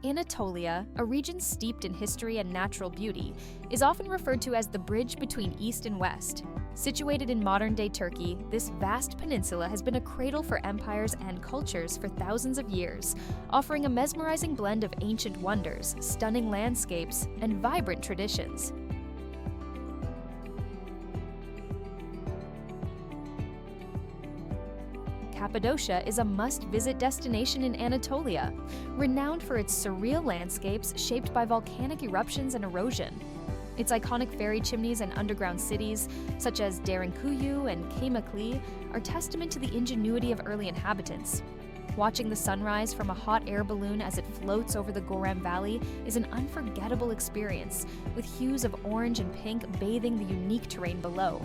Anatolia, a region steeped in history and natural beauty, is often referred to as the bridge between East and West. Situated in modern-day Turkey, this vast peninsula has been a cradle for empires and cultures for thousands of years, offering a mesmerizing blend of ancient wonders, stunning landscapes, and vibrant traditions. Cappadocia is a must-visit destination in Anatolia, renowned for its surreal landscapes shaped by volcanic eruptions and erosion. Its iconic fairy chimneys and underground cities, such as Derinkuyu and Pamukkale, are testament to the ingenuity of early inhabitants. Watching the sunrise from a hot air balloon as it floats over the Goram Valley is an unforgettable experience, with hues of orange and pink bathing the unique terrain below.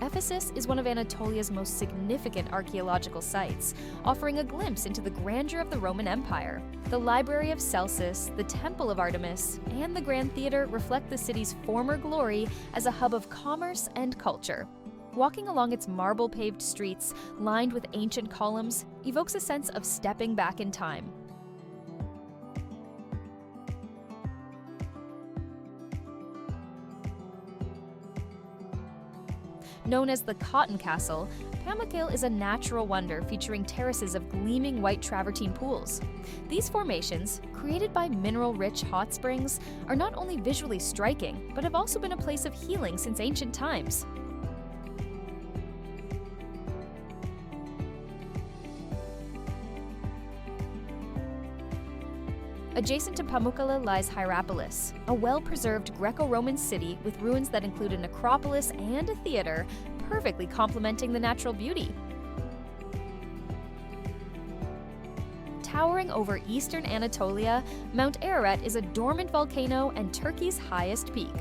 Ephesus is one of Anatolia's most significant archaeological sites, offering a glimpse into the grandeur of the Roman Empire. The Library of Celsus, the Temple of Artemis, and the Grand Theater reflect the city's former glory as a hub of commerce and culture. Walking along its marble-paved streets, lined with ancient columns, evokes a sense of stepping back in time. Known as the Cotton Castle, Pamukkale is a natural wonder featuring terraces of gleaming white travertine pools. These formations, created by mineral-rich hot springs, are not only visually striking, but have also been a place of healing since ancient times. Adjacent to Pamukkale lies Hierapolis, a well-preserved Greco-Roman city with ruins that include a necropolis and a theater, perfectly complementing the natural beauty. Towering over eastern Anatolia, Mount Ararat is a dormant volcano and Turkey's highest peak.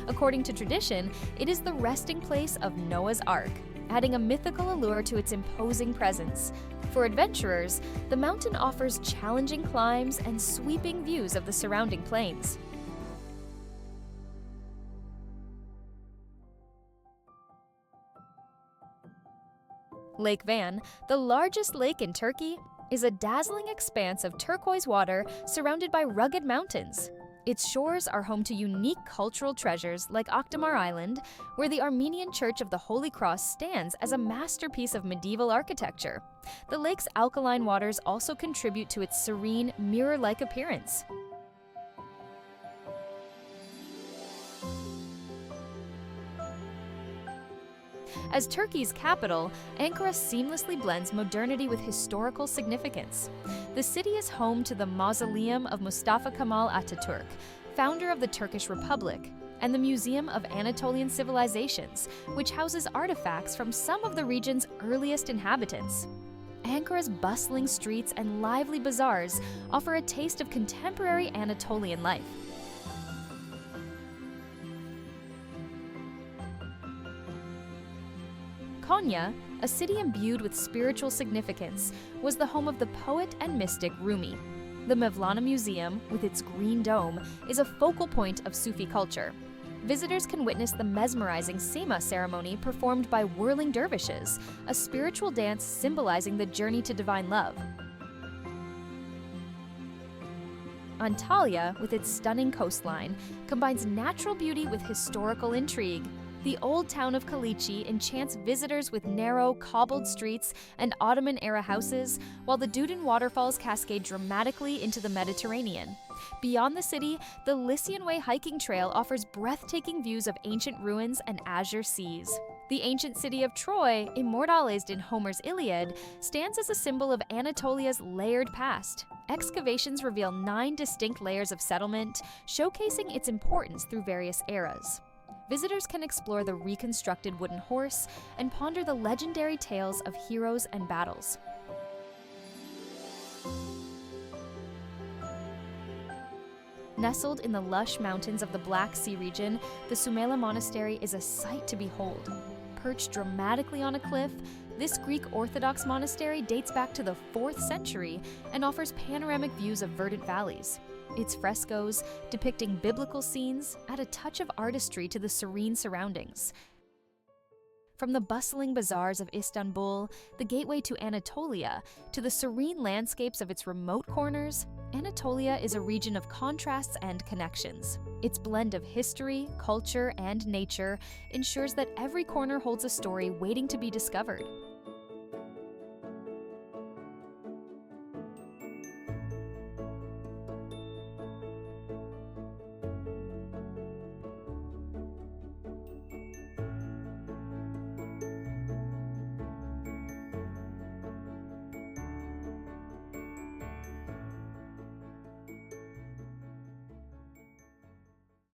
According to tradition, it is the resting place of Noah's Ark, adding a mythical allure to its imposing presence. For adventurers, the mountain offers challenging climbs and sweeping views of the surrounding plains. Lake Van, the largest lake in Turkey, is a dazzling expanse of turquoise water surrounded by rugged mountains. Its shores are home to unique cultural treasures like Akdamar Island, where the Armenian Church of the Holy Cross stands as a masterpiece of medieval architecture. The lake's alkaline waters also contribute to its serene, mirror-like appearance. As Turkey's capital, Ankara seamlessly blends modernity with historical significance. The city is home to the Mausoleum of Mustafa Kemal Atatürk, founder of the Turkish Republic, and the Museum of Anatolian Civilizations, which houses artifacts from some of the region's earliest inhabitants. Ankara's bustling streets and lively bazaars offer a taste of contemporary Anatolian life. Konya, a city imbued with spiritual significance, was the home of the poet and mystic Rumi. The Mevlana Museum, with its green dome, is a focal point of Sufi culture. Visitors can witness the mesmerizing Sema ceremony performed by whirling dervishes, a spiritual dance symbolizing the journey to divine love. Antalya, with its stunning coastline, combines natural beauty with historical intrigue. The old town of Kalichi enchants visitors with narrow, cobbled streets and Ottoman-era houses, while the Dudin waterfalls cascade dramatically into the Mediterranean. Beyond the city, the Lycian Way hiking trail offers breathtaking views of ancient ruins and azure seas. The ancient city of Troy, immortalized in Homer's Iliad, stands as a symbol of Anatolia's layered past. Excavations reveal 9 distinct layers of settlement, showcasing its importance through various eras. Visitors can explore the reconstructed wooden horse and ponder the legendary tales of heroes and battles. Nestled in the lush mountains of the Black Sea region, the Sumela Monastery is a sight to behold. Perched dramatically on a cliff, this Greek Orthodox monastery dates back to the 4th century and offers panoramic views of verdant valleys. Its frescoes, depicting biblical scenes, add a touch of artistry to the serene surroundings. From the bustling bazaars of Istanbul, the gateway to Anatolia, to the serene landscapes of its remote corners, Anatolia is a region of contrasts and connections. Its blend of history, culture, and nature ensures that every corner holds a story waiting to be discovered.